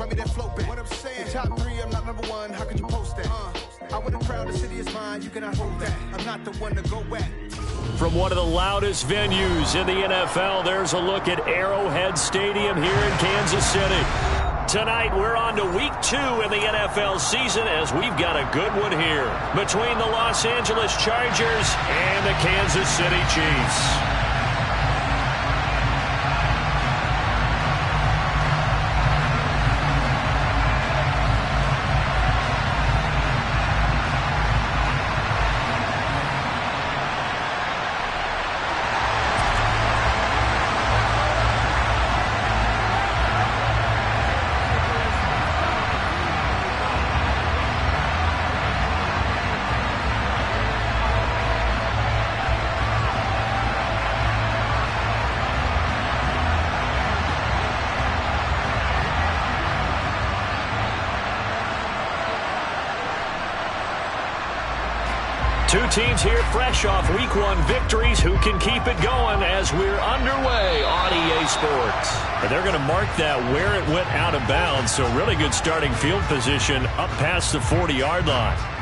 run me that flow back. What I'm saying, top 3, I'm not number 1. How could you post that? I would have crowned the city is mine. You cannot hold that. I'm not the one to go at. From one of the loudest venues in the NFL, there's a look at Arrowhead Stadium here in Kansas City. Tonight, we're on to week 2 in the NFL season as we've got a good one here between the Los Angeles Chargers and the Kansas City Chiefs. Two teams here fresh off Week 1 victories who can keep it going as we're underway on EA Sports. And they're going to mark that where it went out of bounds, so really good starting field position up past the 40-yard line.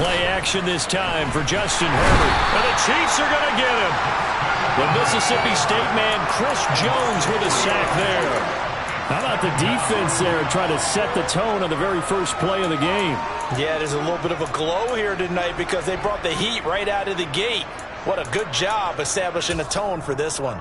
Play action this time for Justin Herbert. And the Chiefs are going to get him. The Mississippi State man, Chris Jones, with a sack there. How about the defense there trying to set the tone on the very first play of the game? Yeah, there's a little bit of a glow here tonight because they brought the heat right out of the gate. What a good job establishing a tone for this one.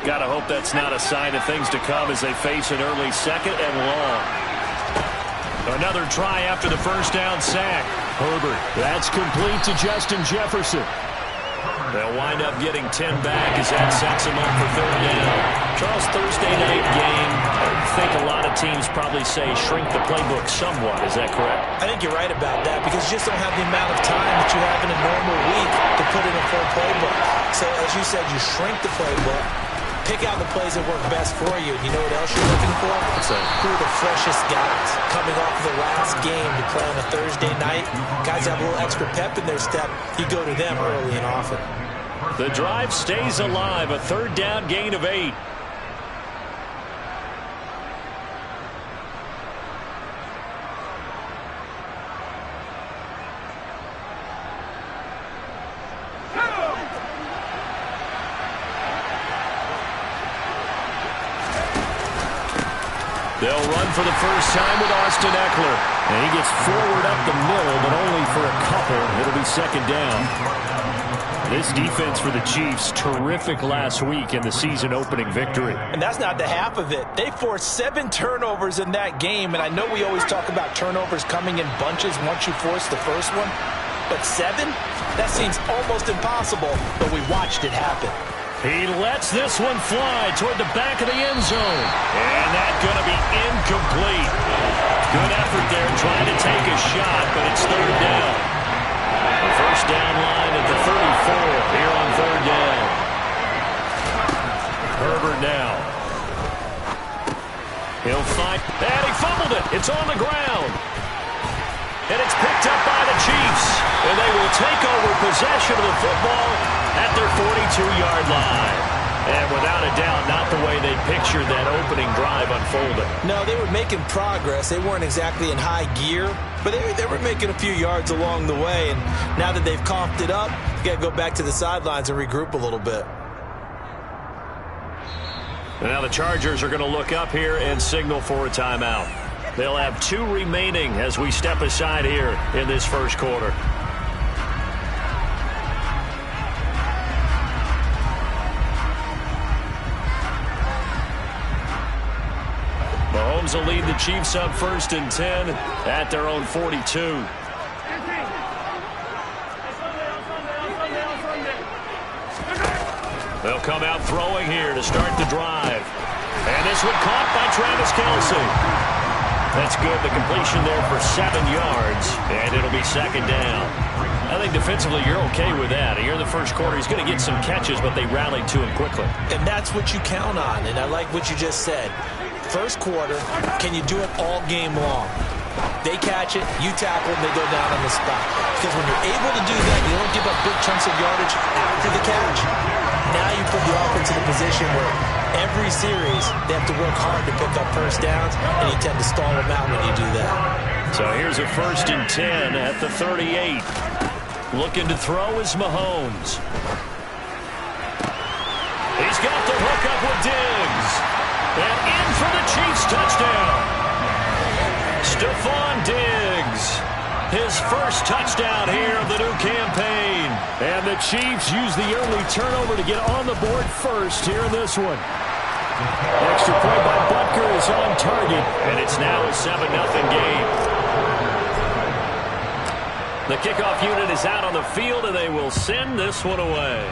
Gotta hope that's not a sign of things to come as they face an early second and long. Another try after the first down sack. Herbert, that's complete to Justin Jefferson. They'll wind up getting 10 back as that sets them up for third down. Charles, Thursday night game, I think a lot of teams probably say shrink the playbook somewhat. Is that correct? I think you're right about that because you just don't have the amount of time that you have in a normal week to put in a full playbook. So as you said, you shrink the playbook, pick out the plays that work best for you. You know what else you're looking for? Who are the freshest guys coming off of the last game to play on a Thursday night? Guys have a little extra pep in their step. You go to them early and often. The drive stays alive. A third down gain of 8. They'll run for the first time with Austin Eckler. And he gets forward up the middle, but only for a couple. It'll be second down. This defense for the Chiefs, terrific last week in the season-opening victory. And that's not the half of it. They forced 7 turnovers in that game, and I know we always talk about turnovers coming in bunches once you force the first one. But 7? That seems almost impossible, but we watched it happen. He lets this one fly toward the back of the end zone. And that's going to be incomplete. Good effort there trying to take a shot, but it's third down. The first down line at the 34 here on third down. Herbert now. He'll find, and he fumbled it. It's on the ground. And it's picked up by the Chiefs. And they will take over possession of the football at their 42-yard line. And without a doubt, not the way they pictured that opening drive unfolding. No, they were making progress. They weren't exactly in high gear, but they were making a few yards along the way. And now that they've coughed it up, you got to go back to the sidelines and regroup a little bit. And now the Chargers are going to look up here and signal for a timeout. They'll have 2 remaining as we step aside here in this first quarter. Mahomes will lead the Chiefs up 1st and 10 at their own 42. They'll come out throwing here to start the drive. And this one caught by Travis Kelce. That's good. The completion there for 7 yards, and it'll be second down. I think defensively you're okay with that. Here in the first quarter, he's going to get some catches, but they rallied to him quickly. And that's what you count on, and I like what you just said. First quarter, can you do it all game long? They catch it, you tackle, and they go down on the spot. Because when you're able to do that, you don't give up big chunks of yardage after the catch. Now you put the offense in a position where every series they have to work hard to pick up first downs, and you tend to stall them out when you do that. So here's a 1st and 10 at the 38. Looking to throw is Mahomes. He's got the hook up with Diggs. And in for the Chiefs touchdown. Stephon Diggs. His first touchdown here of the new campaign. And the Chiefs use the early turnover to get on the board first here in this one. Extra point by Butker is on target. And it's now a 7-0 game. The kickoff unit is out on the field, and they will send this one away.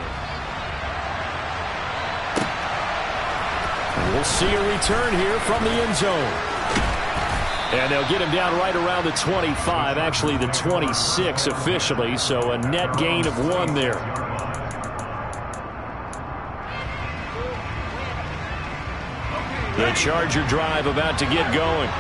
We'll see a return here from the end zone. And they'll get him down right around the 25, actually the 26 officially, so a net gain of 1 there. The Charger drive about to get going.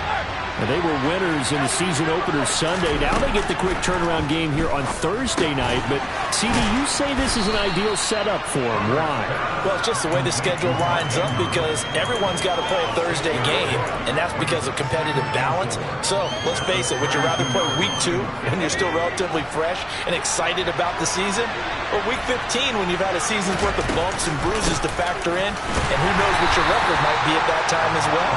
And they were winners in the season opener Sunday. Now they get the quick turnaround game here on Thursday night. But, CD, you say this is an ideal setup for them. Why? Well, it's just the way the schedule lines up because everyone's got to play a Thursday game, and that's because of competitive balance. So, let's face it, would you rather play week 2 when you're still relatively fresh and excited about the season? Or week 15 when you've had a season's worth of bumps and bruises to factor in, and who knows what your record might be at that time as well?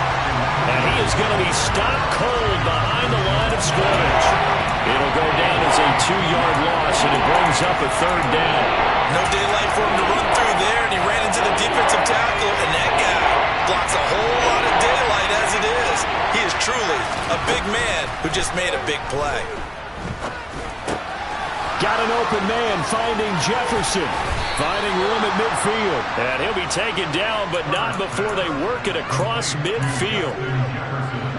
And he is going to be stopped cold behind the line of scrimmage. It'll go down as a 2-yard loss, and it brings up a third down. No daylight for him to run through there, and he ran into the defensive tackle, and that guy blocks a whole lot of daylight as it is. He is truly a big man who just made a big play. Got an open man finding Jefferson. Finding room at midfield. And he'll be taken down, but not before they work it across midfield.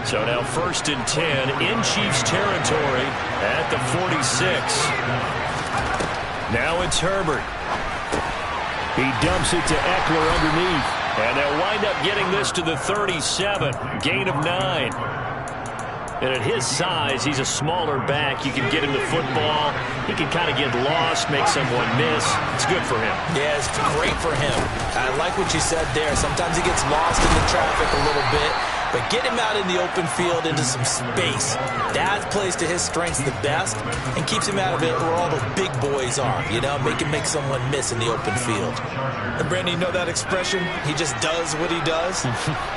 So now 1st and 10 in Chiefs territory at the 46. Now it's Herbert. He dumps it to Eckler underneath. And they'll wind up getting this to the 37. Gain of 9. And at his size, he's a smaller back. You can get him the football. He can kind of get lost, make someone miss. It's good for him. Yeah, it's great for him. I like what you said there. Sometimes he gets lost in the traffic a little bit. But get him out in the open field into some space. That plays to his strengths the best and keeps him out of it where all the big boys are. You know, make him make someone miss in the open field. And Brandon, you know that expression? He just does what he does?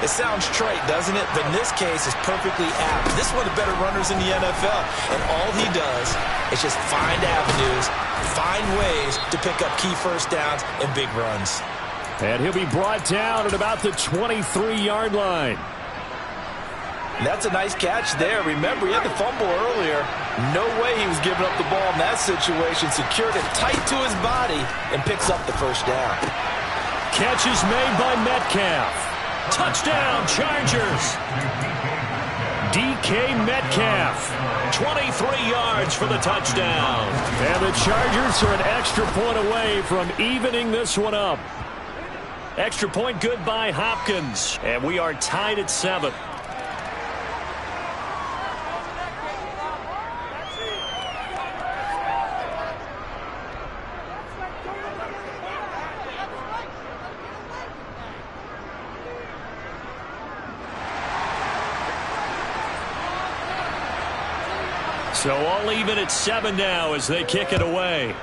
It sounds trite, doesn't it? But in this case, it's perfectly apt. This is one of the better runners in the NFL. And all he does is just find avenues, find ways to pick up key first downs and big runs. And he'll be brought down at about the 23-yard line. That's a nice catch there. Remember, he had the fumble earlier. No way he was giving up the ball in that situation. Secured it tight to his body and picks up the first down. Catch is made by Metcalf. Touchdown, Chargers. DK Metcalf. 23 yards for the touchdown. And the Chargers are an extra point away from evening this one up. Extra point good by Hopkins. And we are tied at 7. So all even at 7 now as they kick it away.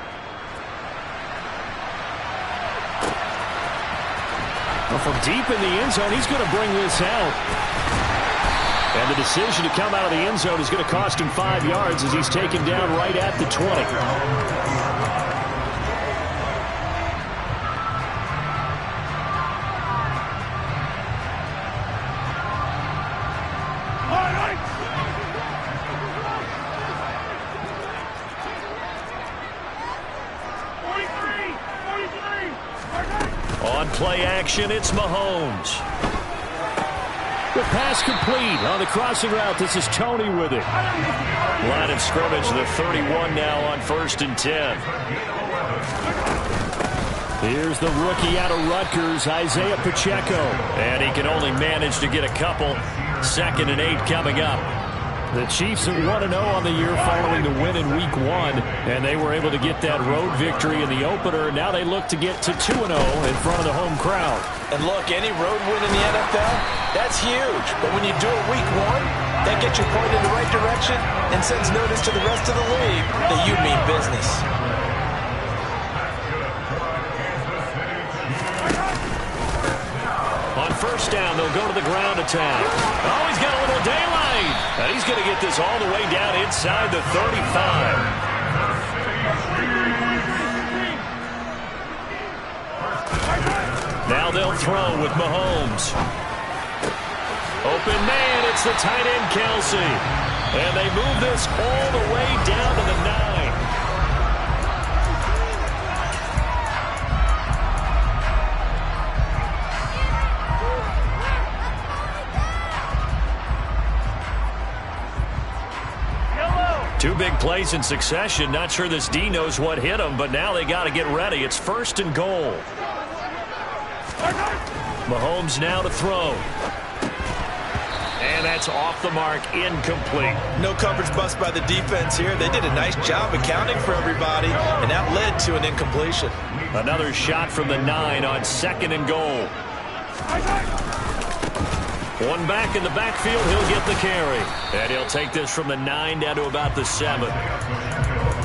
Well, from deep in the end zone, he's going to bring this out. And the decision to come out of the end zone is going to cost him 5 yards as he's taken down right at the 20. Play action, it's Mahomes. The pass complete on the crossing route. This is Tony with it. Line of scrimmage, the 31 now on 1st and 10. Here's the rookie out of Rutgers, Isaiah Pacheco. And he can only manage to get a couple. 2nd and 8 coming up. The Chiefs are 1-0 on the year following the win in Week 1, and they were able to get that road victory in the opener. Now they look to get to 2-0 in front of the home crowd. And look, any road win in the NFL, that's huge. But when you do it Week 1, that gets you pointed in the right direction and sends notice to the rest of the league that you mean business. On 1st down, they'll go to the ground attack. Oh, he's got a little daylight. And he's going to get this all the way down inside the 35. Now they'll throw with Mahomes. Open man, it's the tight end Kelsey. And they move this all the way down to the 9. Two big plays in succession. Not sure this D knows what hit him, but now they got to get ready. It's 1st and goal. Mahomes now to throw. And that's off the mark, incomplete. No coverage bust by the defense here. They did a nice job accounting for everybody, and that led to an incompletion. Another shot from the 9 on 2nd and goal. One back in the backfield, he'll get the carry. And he'll take this from the 9 down to about the 7.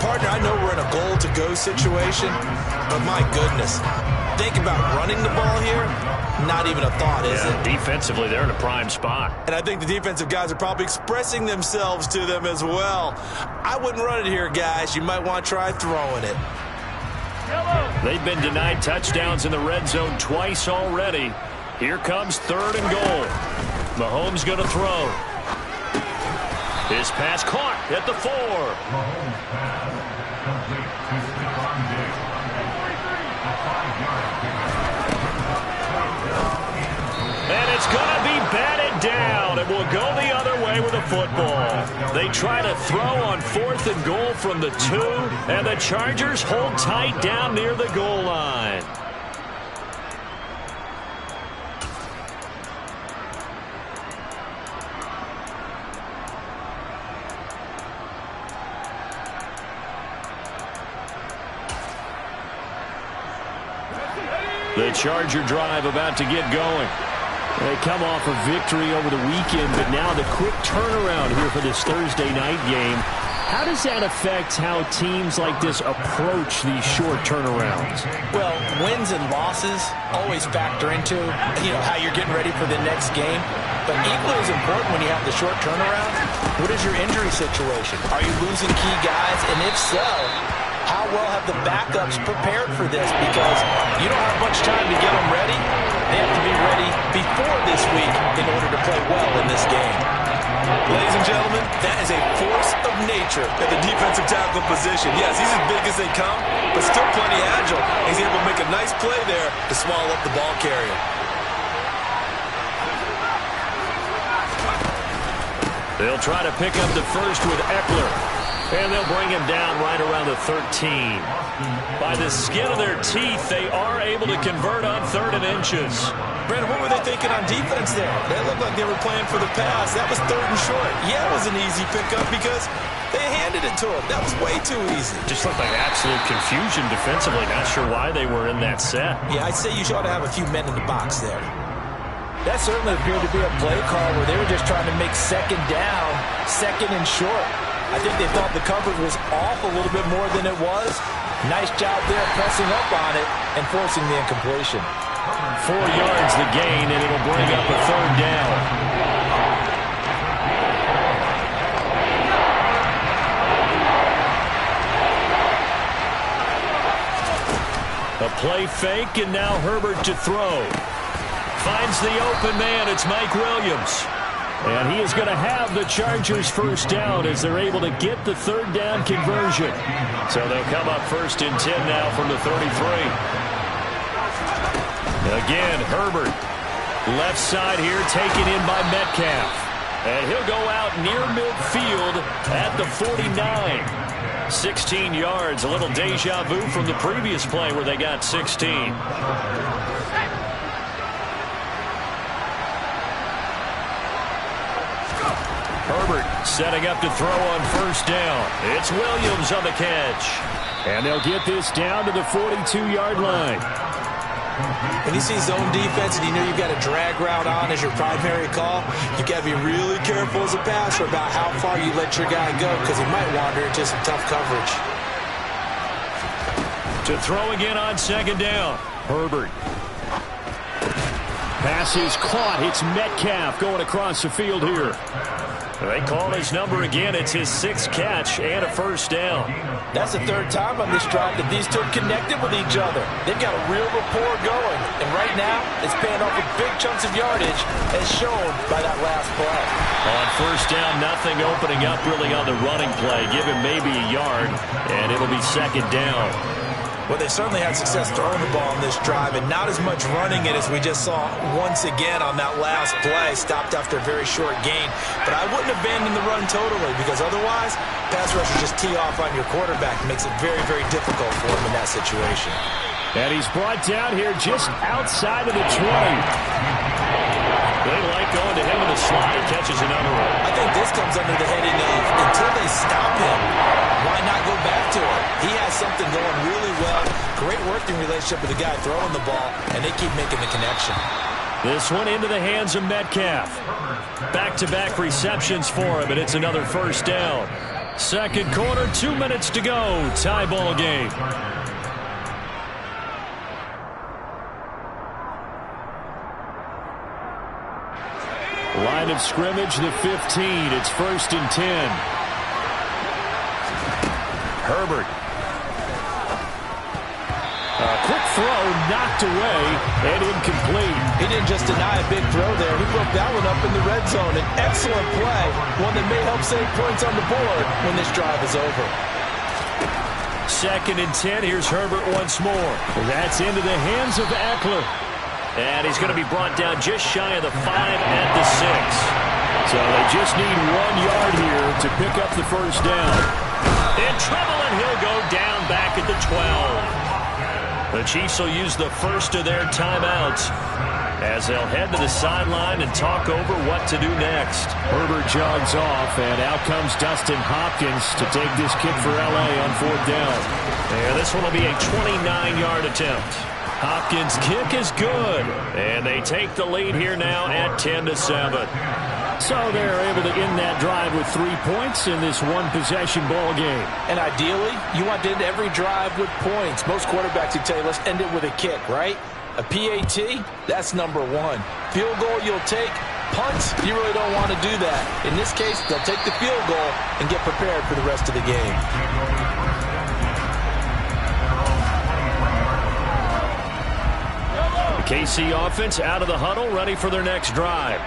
Partner, I know we're in a goal-to-go situation, but my goodness, think about running the ball here. Not even a thought, is it? Defensively, they're in a prime spot. And I think the defensive guys are probably expressing themselves to them as well. I wouldn't run it here, guys. You might want to try throwing it. Yellow. They've been denied touchdowns in the red zone twice already. Here comes 3rd and goal. Mahomes going to throw. His pass caught at the 4. And it's going to be batted down. It will go the other way with the football. They try to throw on 4th and goal from the 2, and the Chargers hold tight down near the goal line. The Charger drive about to get going. They come off a victory over the weekend, but now the quick turnaround here for this Thursday night game. How does that affect how teams like this approach these short turnarounds? Well, wins and losses always factor into, how you're getting ready for the next game. But equally as important when you have the short turnaround, what is your injury situation? Are you losing key guys? And if so, how well have the backups prepared for this? Because you don't have much time to get them ready. They have to be ready before this week in order to play well in this game. Ladies and gentlemen, that is a force of nature at the defensive tackle position. Yes, he's as big as they come, but still plenty agile. He's able to make a nice play there to swallow up the ball carrier. They'll try to pick up the first with Eckler. And they'll bring him down right around the 13. By the skin of their teeth, they are able to convert on 3rd and inches. Brandon, what were they thinking on defense there? They looked like they were playing for the pass. That was 3rd and short. Yeah, it was an easy pickup because they handed it to him. That was way too easy. Just looked like absolute confusion defensively. Not sure why they were in that set. Yeah, I'd say you ought to have a few men in the box there. That certainly appeared to be a play call where they were just trying to make 2nd down, 2nd and short. I think they thought the coverage was off a little bit more than it was. Nice job there pressing up on it and forcing the incompletion. 4 yards the gain, and it'll bring up a 3rd down. A play fake, and now Herbert to throw. Finds the open man. It's Mike Williams. And he is going to have the Chargers first down as they're able to get the 3rd down conversion. So they'll come up 1st and 10 now from the 33. Again, Herbert. Left side here taken in by Metcalf. And he'll go out near midfield at the 49. 16 yards, a little deja vu from the previous play where they got 16. Herbert setting up to throw on 1st down. It's Williams on the catch. And they'll get this down to the 42-yard line. When you see zone defense and you know you've got a drag route on as your primary call, you've got to be really careful as a passer about how far you let your guy go because he might wander into some tough coverage. To throw again on 2nd down. Herbert. Pass is caught. It's Metcalf going across the field here. They call his number again. It's his 6th catch and a 1st down. That's the 3rd time on this drive that these two connected with each other. They've got a real rapport going. And right now, it's paying off with big chunks of yardage as shown by that last play. On 1st down, nothing opening up really on the running play. Give him maybe a yard, and it'll be 2nd down. Well, they certainly had success throwing the ball on this drive and not as much running it as we just saw once again on that last play. Stopped after a very short gain. But I wouldn't abandon the run totally because otherwise, pass rushers just tee off on your quarterback. It makes it very, very difficult for him in that situation. And he's brought down here just outside of the 20. They like going to him in the slot. He catches another one. I think this comes under the heading of until they stop him, why not go back to him? He has something going really well. Great working relationship with the guy throwing the ball, and they keep making the connection. This one into the hands of Metcalf. Back-to-back receptions for him, and it's another 1st down. 2nd quarter, 2 minutes to go. Tie ball game. Line of scrimmage, the 15. It's 1st and 10. Herbert. A quick throw knocked away and incomplete. He didn't just deny a big throw there. He broke that one up in the red zone. An excellent play, one that may help save points on the board when this drive is over. 2nd and 10. Here's Herbert once more. That's into the hands of Eckler. And he's going to be brought down just shy of the 5 at the 6. So they just need 1 yard here to pick up the first down. In trouble, and he'll go down back at the 12. The Chiefs will use the first of their timeouts as they'll head to the sideline and talk over what to do next. Herbert jogs off, and out comes Dustin Hopkins to take this kick for L.A. on 4th down. And this one will be a 29-yard attempt. Hopkins' kick is good, and they take the lead here now at 10-7. So they're able to end that drive with 3 points in this one-possession ball game. And ideally, you want to end every drive with points. Most quarterbacks would tell you, let's end it with a kick, right? A PAT, that's number 1. Field goal you'll take. Punts, you really don't want to do that. In this case, they'll take the field goal and get prepared for the rest of the game. The KC offense out of the huddle, ready for their next drive.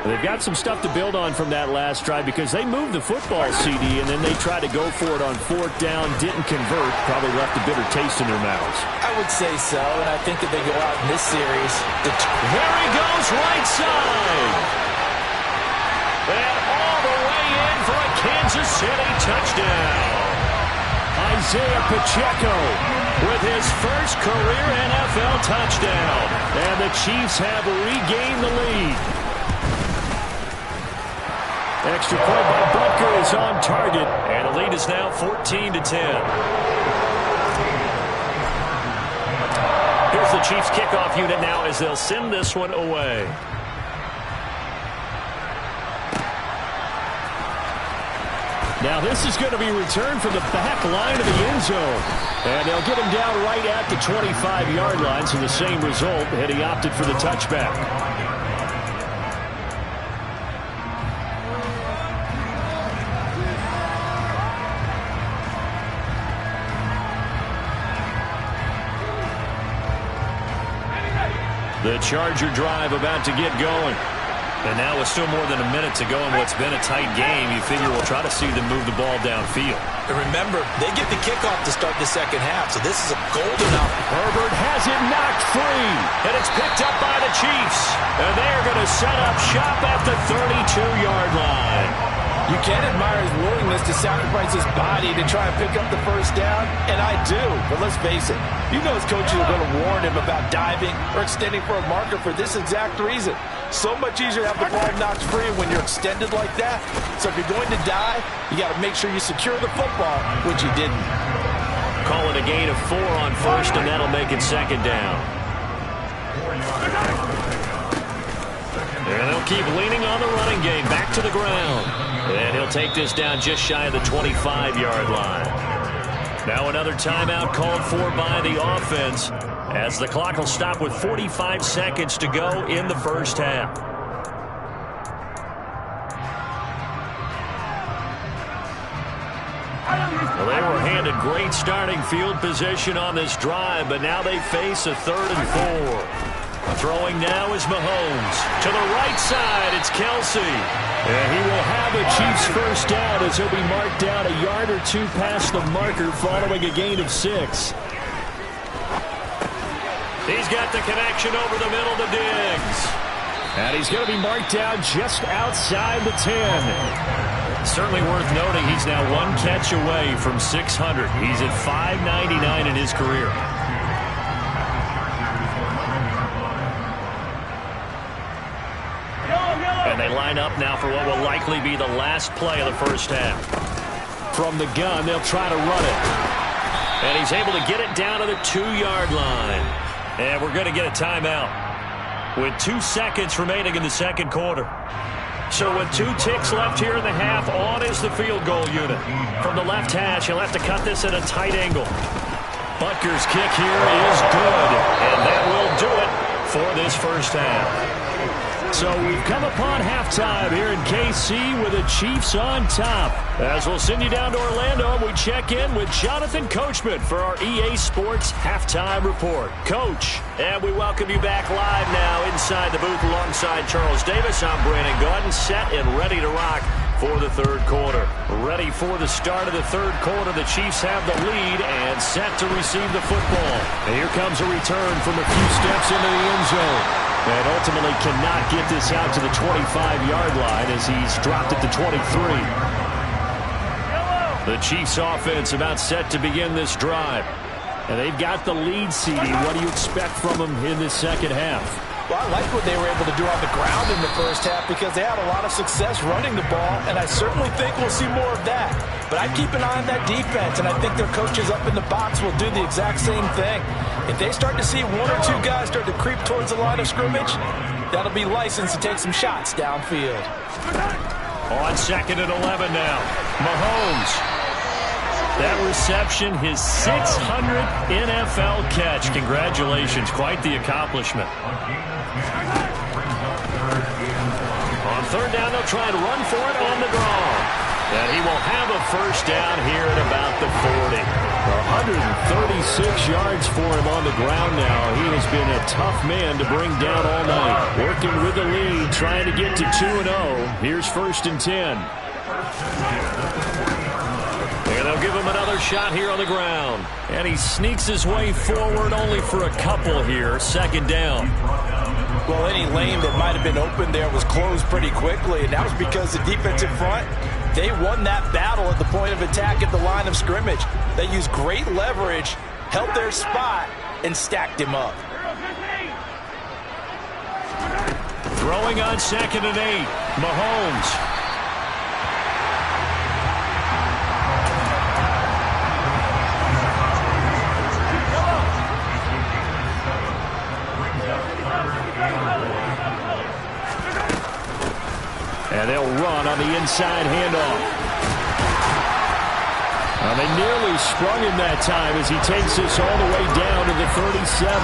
They've got some stuff to build on from that last drive because they moved the football, CD, and then they tried to go for it on 4th down, didn't convert, probably left a bitter taste in their mouths. I would say so, and I think that they go out in this series. There he goes, right side. And all the way in for a Kansas City touchdown. Isaiah Pacheco with his first career NFL touchdown. And the Chiefs have regained the lead. Extra point by Butker is on target, and the lead is now 14-10. Here's the Chiefs kickoff unit now as they'll send this one away. Now this is going to be returned from the back line of the end zone. And they'll get him down right at the 25-yard line, so the same result, and he opted for the touchback. The Charger drive about to get going. And now with still more than a minute to go in what's been a tight game, you figure we'll try to see them move the ball downfield. And remember, they get the kickoff to start the second half, so this is a golden opportunity. Herbert has it knocked free, and it's picked up by the Chiefs. And they're going to set up shop at the 32-yard line. You can't admire his willingness to sacrifice his body to try and pick up the first down, and I do, but let's face it. You know his coaches are going to warn him about diving or extending for a marker for this exact reason. So much easier to have the ball knocked free when you're extended like that. So if you're going to dive, you got to make sure you secure the football, which he didn't. Call it a gain of 4 on first, and that'll make it second down. And they'll keep leaning on the running game back to the ground. And he'll take this down just shy of the 25-yard line. Now another timeout called for by the offense as the clock will stop with 45 seconds to go in the first half. Well, they were handed great starting field position on this drive, but now they face a 3rd and 4. Throwing now is Mahomes. To the right side, it's Kelsey. And he will have a Chiefs first down as he'll be marked down a yard or 2 past the marker following a gain of 6. He's got the connection over the middle to Diggs. And he's going to be marked down just outside the 10. Certainly worth noting he's now 1 catch away from 600. He's at 599 in his career. And they line up now for what will likely be the last play of the first half. From the gun, they'll try to run it. And he's able to get it down to the 2-yard line. And we're going to get a timeout with 2 seconds remaining in the second quarter. So with 2 ticks left here in the half, on is the field goal unit. From the left hash, he'll have to cut this at a tight angle. Butker's kick here is good. And that will do it for this first half. So we've come upon halftime here in KC with the Chiefs on top. As we'll send you down to Orlando, and we check in with Jonathan Coachman for our EA Sports Halftime Report. Coach, and we welcome you back live now inside the booth alongside Charles Davis. I'm Brandon Gaudin, set and ready to rock for the third quarter. Ready for the start of the third quarter. The Chiefs have the lead and set to receive the football. And here comes a return from a few steps into the end zone. And ultimately cannot get this out to the 25-yard line as he's dropped it to 23. The Chiefs offense about set to begin this drive. And they've got the lead, CD. What do you expect from them in this second half? Well, I like what they were able to do on the ground in the first half because they had a lot of success running the ball, and I certainly think we'll see more of that. But I keep an eye on that defense, and I think their coaches up in the box will do the exact same thing. If they start to see one or two guys start to creep towards the line of scrimmage, that'll be licensed to take some shots downfield. On 2nd and 11 now, Mahomes. That reception, his 600th NFL catch. Congratulations, quite the accomplishment. On third down, they'll try and run for it on the draw. And he will have a first down here at about the 40. 136 yards for him on the ground now. He has been a tough man to bring down all night. Working with the lead, trying to get to 2-0. Here's 1st and 10. And they'll give him another shot here on the ground. And he sneaks his way forward only for a couple here. 2nd down. Well, any lane that might have been open there was closed pretty quickly, and that was because the defensive front, they won that battle at the point of attack at the line of scrimmage. They used great leverage, held their spot, and stacked him up. Throwing on 2nd and 8, Mahomes. And they'll run on the inside handoff. They nearly sprung him that time as he takes us all the way down to the 37.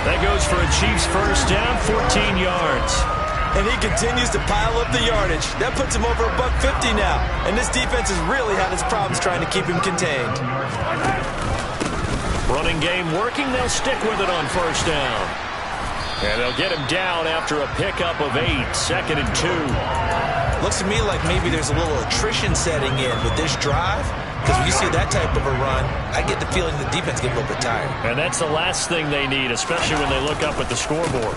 That goes for a Chiefs first down, 14 yards. And he continues to pile up the yardage. That puts him over $150 now. And this defense has really had its problems trying to keep him contained. Running game working. They'll stick with it on first down. And they'll get him down after a pickup of 8, 2nd and 2. Looks to me like maybe there's a little attrition setting in with this drive. Because when you see that type of a run, I get the feeling the defense gets a little bit tired. And that's the last thing they need, especially when they look up at the scoreboard.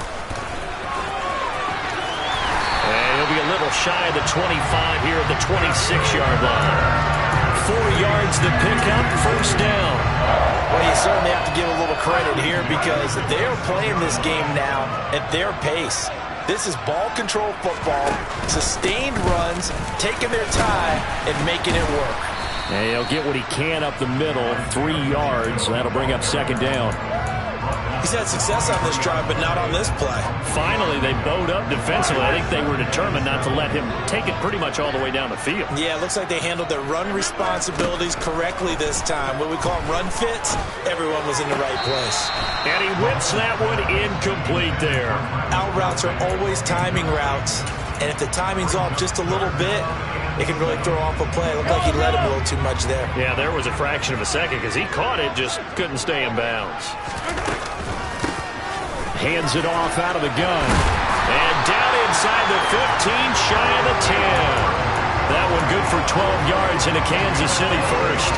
And he'll be a little shy of the 25 here at the 26-yard line. 4 yards to pick up, first down. Well, you certainly have to give a little credit here because they're playing this game now at their pace. This is ball control football, sustained runs, taking their time, and making it work. And he'll get what he can up the middle, 3 yards. That'll bring up 2nd down. He's had success on this drive, but not on this play. Finally, they bowed up defensively. I think they were determined not to let him take it pretty much all the way down the field. Yeah, it looks like they handled their run responsibilities correctly this time. What we call run fits, everyone was in the right place. And he whips that one incomplete there. Out routes are always timing routes, and if the timing's off just a little bit, it can really throw off a play. It looked like he let him a little too much there. Yeah, there was a fraction of a second because he caught it, just couldn't stay in bounds. Hands it off out of the gun. And down inside the 15, shy of the 10. That one good for 12 yards into Kansas City first.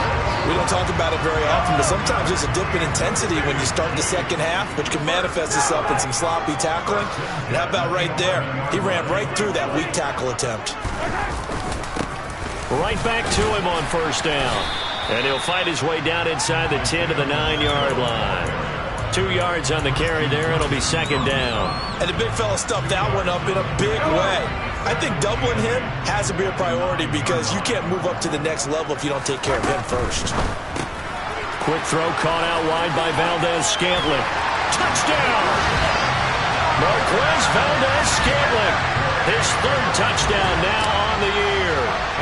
We don't talk about it very often, but sometimes there's a dip in intensity when you start the second half, which can manifest itself in some sloppy tackling. And how about right there? He ran right through that weak tackle attempt. Right back to him on first down. And he'll fight his way down inside the 10 to the 9-yard line. 2 yards on the carry there. It'll be 2nd down. And the big fella stuffed that one up in a big way. I think doubling him has to be a priority because you can't move up to the next level if you don't take care of him first. Quick throw caught out wide by Valdez-Scantling. Touchdown! Marquez Valdez-Scantling. His 3rd touchdown now on the year.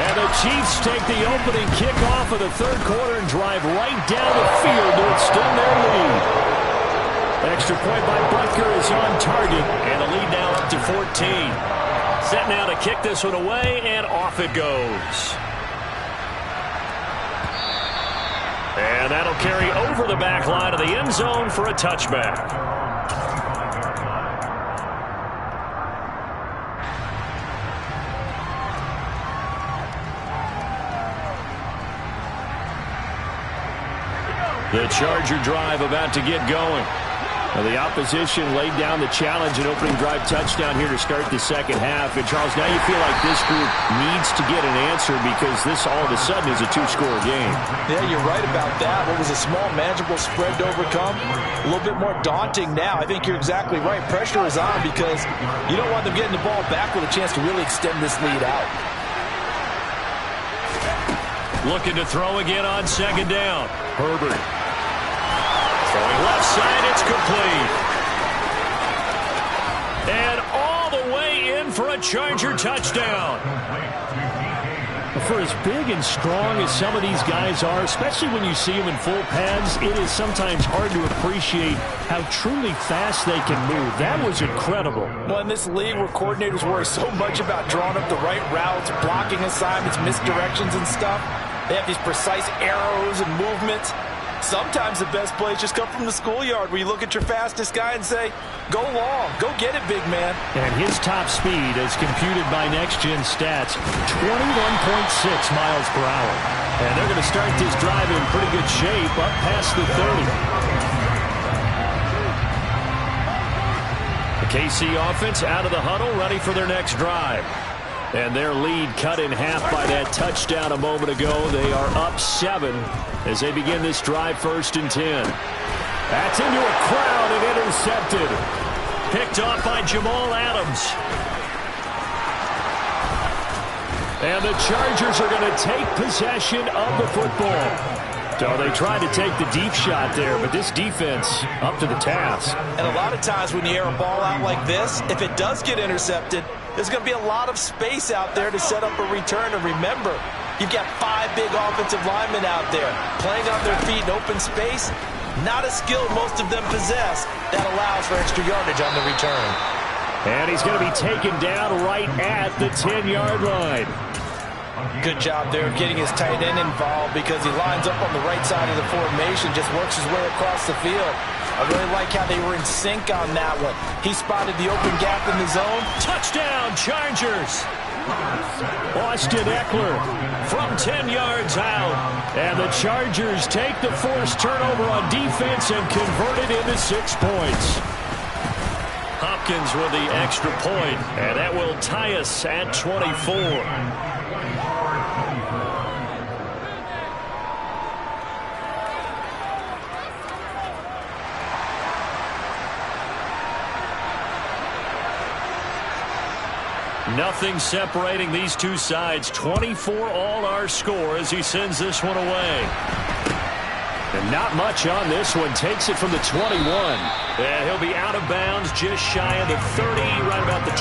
And the Chiefs take the opening kickoff of the 3rd quarter and drive right down the field to extend their lead. Extra point by Butker is on target, and the lead now up to 14. Set now to kick this one away, and off it goes. And that'll carry over the back line of the end zone for a touchback. The Charger drive about to get going. Now the opposition laid down the challenge and opening drive touchdown here to start the second half. And, Charles, now you feel like this group needs to get an answer because this all of a sudden is a two-score game. Yeah, you're right about that. What was a small, manageable spread to overcome, a little bit more daunting now. I think you're exactly right. Pressure is on because you don't want them getting the ball back with a chance to really extend this lead out. Looking to throw again on second down. Herbert. Throwing left side, it's complete. And all the way in for a Charger touchdown. For as big and strong as some of these guys are, especially when you see them in full pads, it is sometimes hard to appreciate how truly fast they can move. That was incredible. Well, in this league where coordinators worry so much about drawing up the right routes, blocking assignments, misdirections and stuff, they have these precise arrows and movements. Sometimes the best plays just come from the schoolyard where you look at your fastest guy and say, go long, go get it, big man. And his top speed, as computed by Next Gen Stats, 21.6 miles per hour. And they're going to start this drive in pretty good shape up past the 30. The KC offense out of the huddle, ready for their next drive. And their lead cut in half by that touchdown a moment ago. They are up 7 as they begin this drive, 1st and 10. That's into a crowd and intercepted. Picked off by Jamal Adams. And the Chargers are going to take possession of the football. So they tried to take the deep shot there, but this defense up to the task. And a lot of times when you air a ball out like this, if it does get intercepted, there's going to be a lot of space out there to set up a return. And remember, you've got 5 big offensive linemen out there playing on their feet in open space. Not a skill most of them possess that allows for extra yardage on the return. And he's going to be taken down right at the 10-yard line. Good job there getting his tight end involved because he lines up on the right side of the formation, just works his way across the field. I really like how they were in sync on that one. He spotted the open gap in the zone. Touchdown, Chargers! Austin Eckler from 10 yards out. And the Chargers take the forced turnover on defense and convert it into 6 points. Hopkins with the extra point, and that will tie us at 24. Nothing separating these two sides. 24 all our score as he sends this one away. And not much on this one. Takes it from the 21. And he'll be out of bounds just shy of the 30, right about the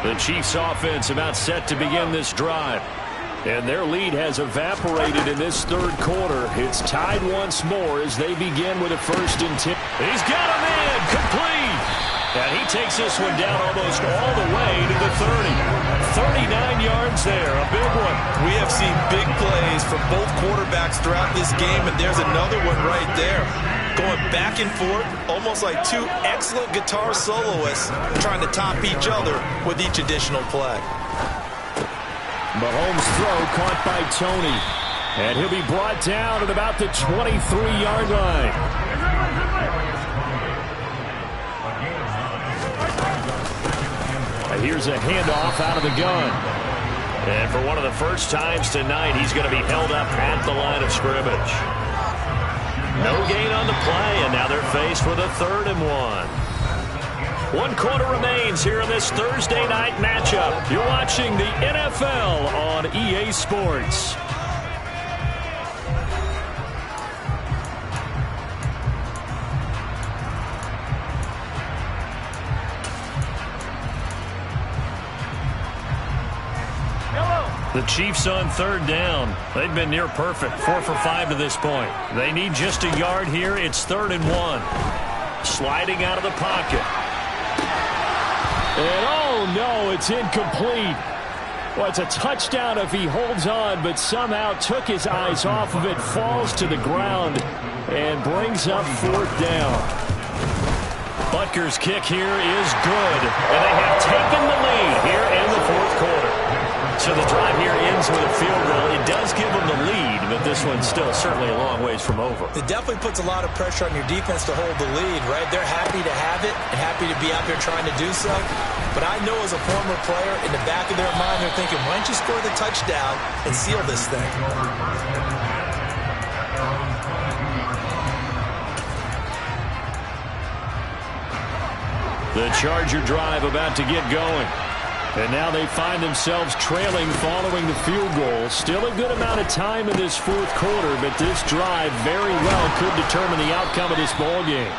29. The Chiefs offense about set to begin this drive. And their lead has evaporated in this 3rd quarter. It's tied once more as they begin with a 1st and 10. He's got him in, complete. And he takes this one down almost all the way to the 30. 39 yards there, a big one. We have seen big plays from both quarterbacks throughout this game, and there's another one right there. Going back and forth, almost like 2 excellent guitar soloists trying to top each other with each additional play. Mahomes' throw caught by Tony. And he'll be brought down at about the 23-yard line. Here's a handoff out of the gun. And for one of the first times tonight, he's going to be held up at the line of scrimmage. No gain on the play, and now they're faced with a 3rd and 1. 1 quarter remains here in this Thursday night matchup. You're watching the NFL on EA Sports. The Chiefs on third down. They've been near perfect. 4 for 5 to this point. They need just a yard here. It's 3rd and 1. Sliding out of the pocket. And oh no, it's incomplete. Well, it's a touchdown if he holds on, but somehow took his eyes off of it, falls to the ground, and brings up 4th down. Butker's kick here is good, and they have taken the lead here in the 4th quarter. So the drive here ends with a field goal. It does give them the lead, but this one's still certainly a long ways from over. It definitely puts a lot of pressure on your defense to hold the lead, right? They're happy to have it and happy to be out there trying to do so. But I know as a former player, in the back of their mind, they're thinking, why don't you score the touchdown and seal this thing? The Charger drive about to get going. And now they find themselves trailing following the field goal. Still a good amount of time in this 4th quarter, but this drive very well could determine the outcome of this ball game.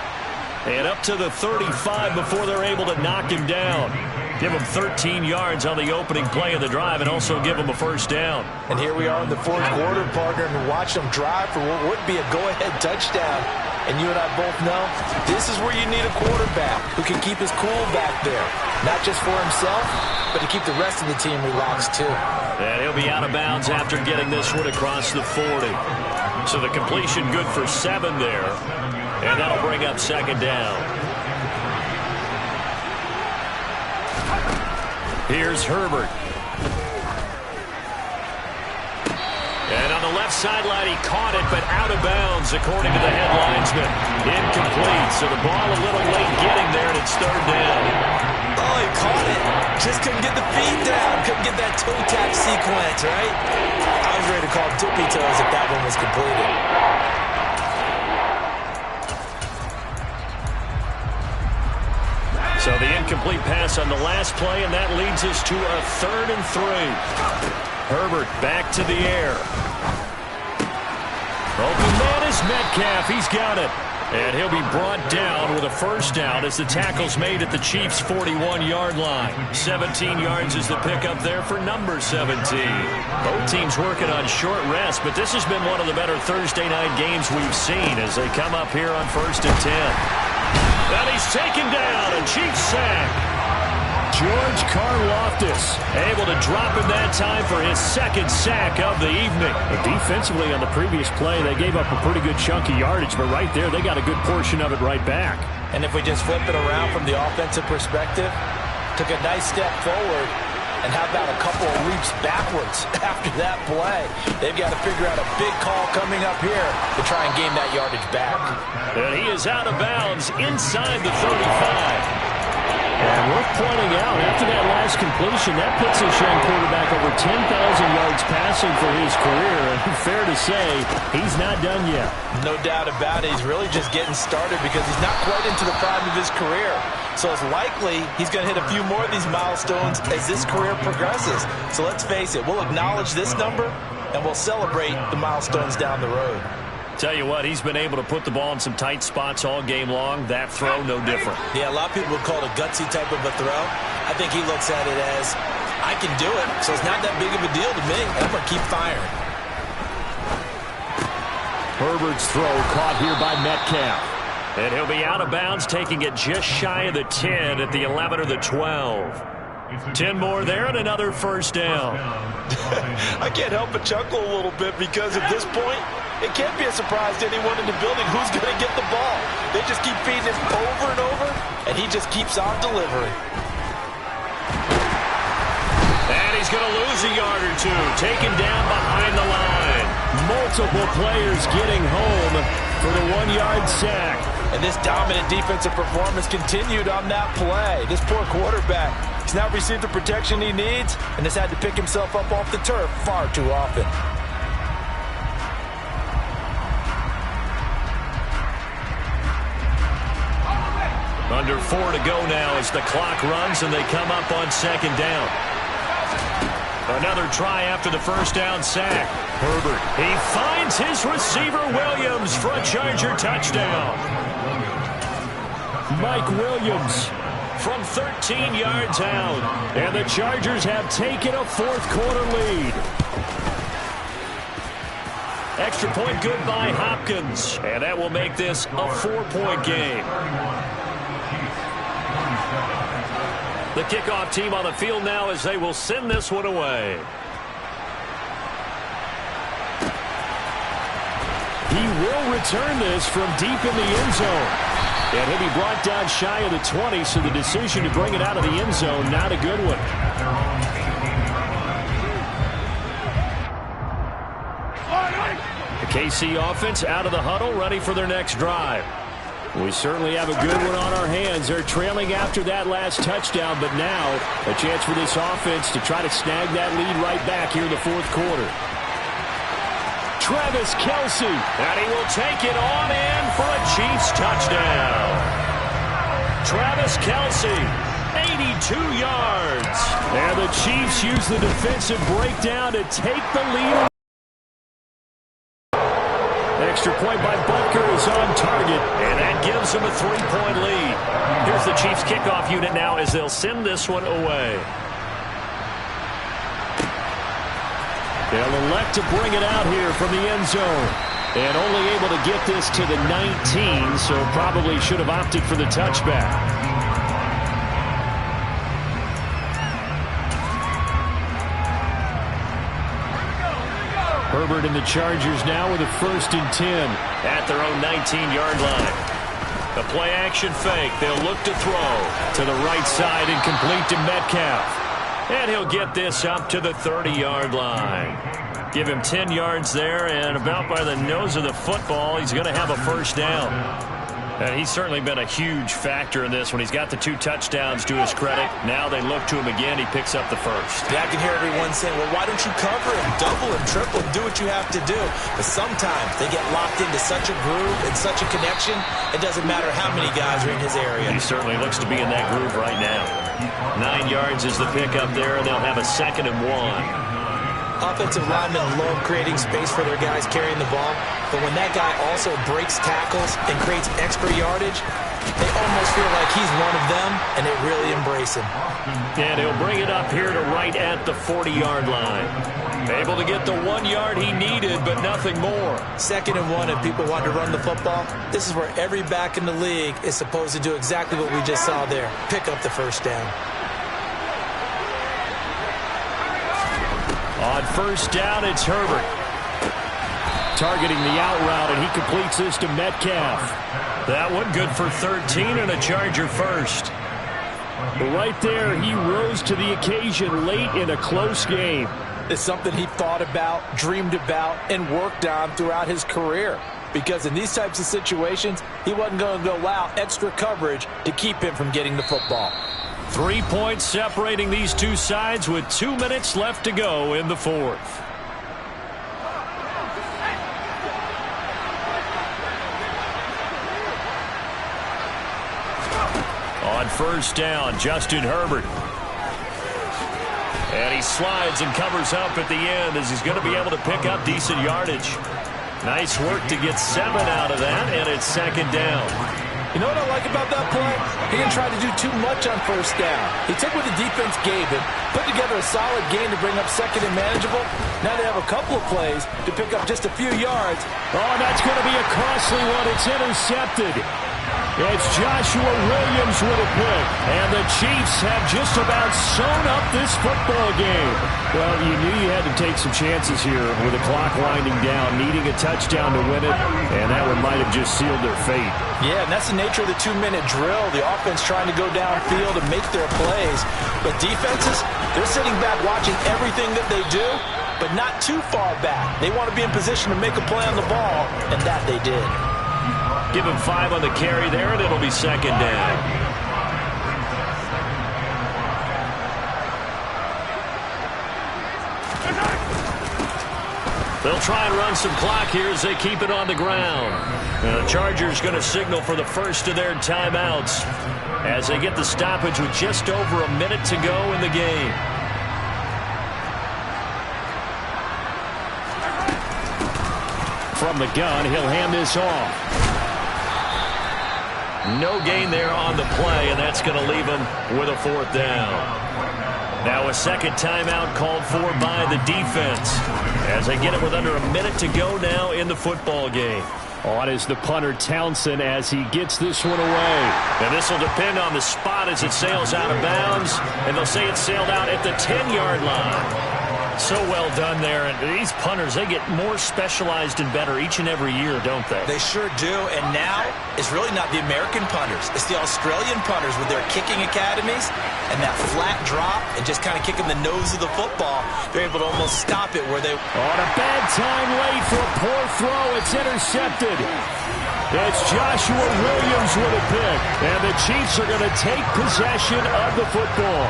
And up to the 35 before they're able to knock him down. Give him 13 yards on the opening play of the drive and also give him a 1st down. And here we are in the 4th quarter, partner, and watch them drive for what would be a go-ahead touchdown. And you and I both know this is where you need a quarterback who can keep his cool back there. Not just for himself, but to keep the rest of the team relaxed too. And he'll be out of bounds after getting this one across the 40. So the completion good for 7 there. And that'll bring up 2nd down. Here's Herbert. And on the left sideline, he caught it, but out of bounds, according to the head linesman. Incomplete, so the ball a little late getting there, and it's 3rd down. Oh, he caught it. Just couldn't get the feet down. Couldn't get that toe tap sequence, right? I was ready to call tippy toes if that one was completed. So the incomplete pass on the last play, and that leads us to a 3rd and 3. Herbert back to the air. Open man is Metcalf. He's got it. And he'll be brought down with a 1st down as the tackle's made at the Chiefs' 41-yard line. 17 yards is the pickup there for number 17. Both teams working on short rest, but this has been one of the better Thursday night games we've seen as they come up here on 1st and 10. And he's taken down, a Chiefs sack. George Karlaftis able to drop him that time for his 2nd sack of the evening. But defensively on the previous play, they gave up a pretty good chunk of yardage, but right there, they got a good portion of it right back. And if we just flip it around from the offensive perspective, took a nice step forward, and how about a couple of leaps backwards after that play? They've got to figure out a big call coming up here to try and gain that yardage back. And he is out of bounds inside the 35. And worth pointing out, after that last completion, that puts this young quarterback over 10,000 yards passing for his career. And fair to say, he's not done yet. No doubt about it. He's really just getting started because he's not quite into the prime of his career. So it's likely he's going to hit a few more of these milestones as this career progresses. So let's face it, we'll acknowledge this number and we'll celebrate the milestones down the road. Tell you what, he's been able to put the ball in some tight spots all game long. That throw, no different. Yeah, a lot of people would call it a gutsy type of a throw. I think he looks at it as, I can do it, so it's not that big of a deal to me. I'm going to keep firing. Herbert's throw caught here by Metcalf. And he'll be out of bounds, taking it just shy of the 10 at the 11 or the 12. 10 more there and another 1st down. I can't help but chuckle a little bit because at this point, it can't be a surprise to anyone in the building who's going to get the ball. They just keep feeding him over and over, and he just keeps on delivering. And he's going to lose a yard or two, taken down behind the line. Multiple players getting home for the 1-yard sack. And this dominant defensive performance continued on that play. This poor quarterback, he's now received the protection he needs and has had to pick himself up off the turf far too often. Under 4 to go now as the clock runs and they come up on 2nd down. Another try after the 1st down sack. Herbert, he finds his receiver Williams for a Charger touchdown. Mike Williams from 13 yards out. And the Chargers have taken a fourth-quarter lead. Extra point good by Hopkins. And that will make this a 4-point game. The kickoff team on the field now as they will send this one away. He will return this from deep in the end zone. And he'll be brought down shy of the 20, so the decision to bring it out of the end zone, not a good one. The KC offense out of the huddle, ready for their next drive. We certainly have a good one on our hands. They're trailing after that last touchdown, but now a chance for this offense to try to snag that lead right back here in the fourth quarter. Travis Kelce, and he will take it on in for a Chiefs touchdown. Travis Kelce, 82 yards. And the Chiefs use the defensive breakdown to take the lead. Extra point by Butker is on target, and that gives them a 3-point lead. Here's the Chiefs kickoff unit now as they'll send this one away. They'll elect to bring it out here from the end zone. And only able to get this to the 19, so probably should have opted for the touchback. Herbert and the Chargers now with a 1st and 10 at their own 19-yard line. The play-action fake. They'll look to throw to the right side and complete to Metcalf. And he'll get this up to the 30-yard line. Give him 10 yards there, and about by the nose of the football, he's going to have a first down. And he's certainly been a huge factor in this when he's got the 2 touchdowns to his credit. Now they look to him again. He picks up the first. Yeah, I can hear everyone saying, well, why don't you cover him, double him, triple him, do what you have to do. But sometimes they get locked into such a groove and such a connection, it doesn't matter how many guys are in his area. He certainly looks to be in that groove right now. 9 yards is the pickup there, and they'll have a 2nd and 1. Offensive linemen love creating space for their guys carrying the ball, but when that guy also breaks tackles and creates extra yardage, they almost feel like he's one of them, and they really embrace him. And he'll bring it up here to right at the 40-yard line. Able to get the 1 yard he needed, but nothing more. 2nd and 1, if people want to run the football, this is where every back in the league is supposed to do exactly what we just saw there, pick up the first down. On 1st down, it's Herbert. Targeting the out route, and he completes this to Metcalf. That one good for 13 and a Charger first. But right there, he rose to the occasion late in a close game. It's something he thought about, dreamed about, and worked on throughout his career. Because in these types of situations, he wasn't going to allow extra coverage to keep him from getting the football. 3 points separating these two sides with 2 minutes left to go in the fourth. On 1st down, Justin Herbert. And he slides and covers up at the end as he's going to be able to pick up decent yardage. Nice work to get 7 out of that, and it's 2nd down. You know what I like about that play? He didn't try to do too much on 1st down. He took what the defense gave him, put together a solid game to bring up 2nd and manageable. Now they have a couple of plays to pick up just a few yards. Oh, that's going to be a costly one. It's intercepted. It's Joshua Williams with a pick. And the Chiefs have just about sewn up this football game. Well, you knew you had to take some chances here with the clock winding down, needing a touchdown to win it, and that one might have just sealed their fate. Yeah, and that's the nature of the 2-minute drill. The offense trying to go downfield and make their plays. But defenses, they're sitting back watching everything that they do, but not too far back. They want to be in position to make a play on the ball, and that they did. Give him 5 on the carry there, and it'll be 2nd down. They'll try and run some clock here as they keep it on the ground. And the Chargers going to signal for the first of their timeouts as they get the stoppage with just over a minute to go in the game. From the gun, he'll hand this off. No gain there on the play, and that's going to leave them with a 4th down. Now a second timeout called for by the defense as they get it with under a minute to go now in the football game. On is the punter, Townsend, as he gets this one away. And this will depend on the spot as it sails out of bounds, and they'll say it sailed out at the 10-yard line. So well done there. And these punters, they get more specialized and better each and every year, don't they? They sure do. And now it's really not the American punters. It's the Australian punters with their kicking academies and that flat drop and just kind of kicking the nose of the football. They're able to almost stop it where they... On a bad time late for a poor throw. It's intercepted. It's Joshua Williams with a pick. And the Chiefs are going to take possession of the football.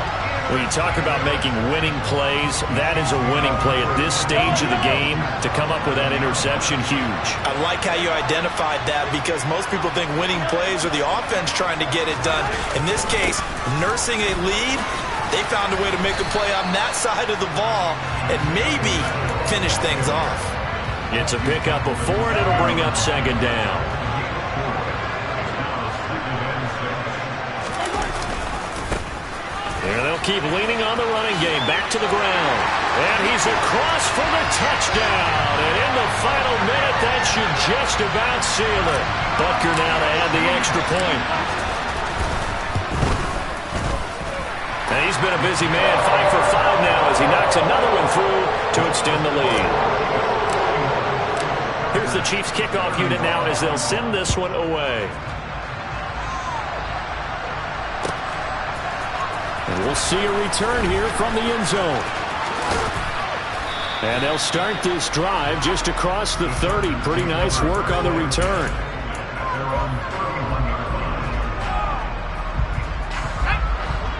When you talk about making winning plays, that is a winning play at this stage of the game. To come up with that interception, huge. I like how you identified that because most people think winning plays are the offense trying to get it done. In this case, nursing a lead, they found a way to make a play on that side of the ball and maybe finish things off. It's a pickup of 4, and it'll bring up 2nd down. And they'll keep leaning on the running game. Back to the ground. And he's across for the touchdown. And in the final minute, that should just about seal it. Butker now to add the extra point. And he's been a busy man. 5 for 5 now as he knocks another one through to extend the lead. Here's the Chiefs kickoff unit now as they'll send this one away. And we'll see a return here from the end zone. And they'll start this drive just across the 30. Pretty nice work on the return.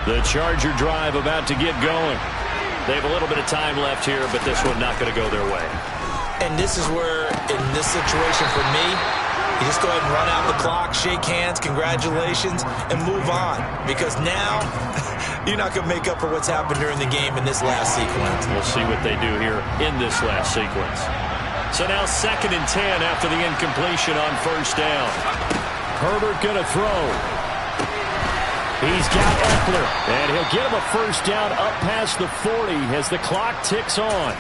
The Charger drive about to get going. They have a little bit of time left here, but this one not going to go their way. And this is where, in this situation for me, you just go ahead and run out the clock, shake hands, congratulations, and move on. Because now, you're not going to make up for what's happened during the game in this last sequence. We'll see what they do here in this last sequence. So now 2nd and 10 after the incompletion on 1st down. Herbert going to throw. He's got Eckler, and he'll get him a 1st down up past the 40 as the clock ticks on.